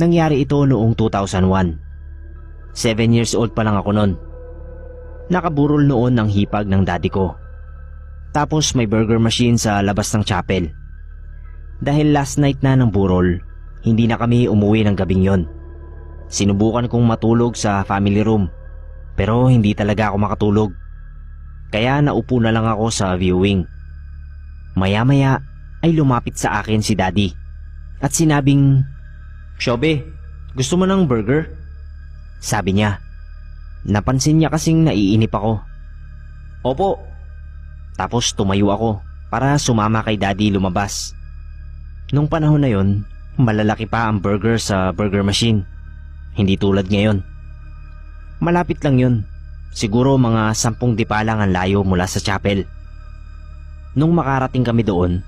Nangyari ito noong 2001. 7 years old pa lang ako noon. Nakaburol noon ang hipag ng daddy ko. Tapos may burger machine sa labas ng chapel. Dahil last night na ng burol, hindi na kami umuwi ng gabing yon. Sinubukan kong matulog sa family room, pero hindi talaga ako makatulog. Kaya naupo na lang ako sa viewing. Maya-maya ay lumapit sa akin si daddy at sinabing, "Shobe, gusto mo ng burger?" Sabi niya. Napansin niya kasing naiinip ako. "Opo." Tapos tumayo ako para sumama kay daddy lumabas. Nung panahon na yon, malalaki pa ang burger sa burger machine. Hindi tulad ngayon. Malapit lang yun. Siguro mga 10 dipa lang ang layo mula sa chapel. Nung makarating kami doon,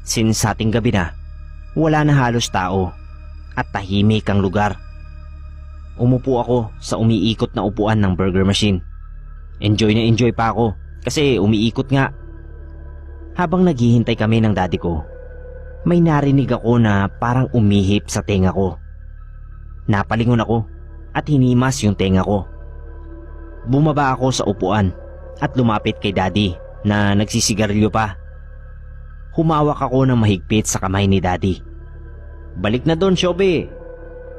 since ating gabi na, wala na halos tao at tahimik ang lugar. Umupo ako sa umiikot na upuan ng burger machine. Enjoy na enjoy pa ako kasi umiikot nga. Habang naghihintay kami ng daddy ko, may narinig ako na parang umihip sa tenga ko. Napalingon ako at hinimas yung tenga ko. Bumaba ako sa upuan at lumapit kay daddy na nagsisigarilyo pa. Humawak ako ng mahigpit sa kamay ni daddy. "Balik na doon, Shobe."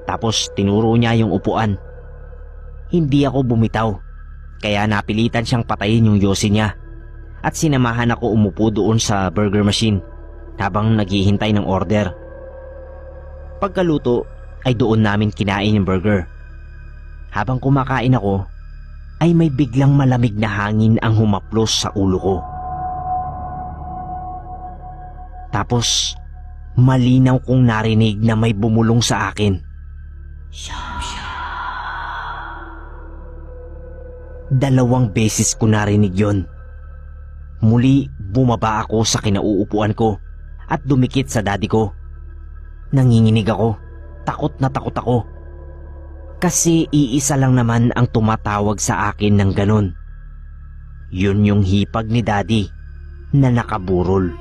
Tapos tinuro niya yung upuan. Hindi ako bumitaw, kaya napilitan siyang patayin yung yosi niya at sinamahan ako umupo doon sa burger machine habang naghihintay ng order. Pagkaluto ay doon namin kinain yung burger. Habang kumakain ako, ay may biglang malamig na hangin ang humaplos sa ulo ko. Tapos, malinaw kong narinig na may bumulong sa akin. Dalawang beses ko narinig yon. Muli, bumaba ako sa kinauupuan ko at dumikit sa daddy ko. Nanginginig ako. Takot na takot ako. Kasi iisa lang naman ang tumatawag sa akin ng ganon. Yun yung hipag ni daddy na nakaburol.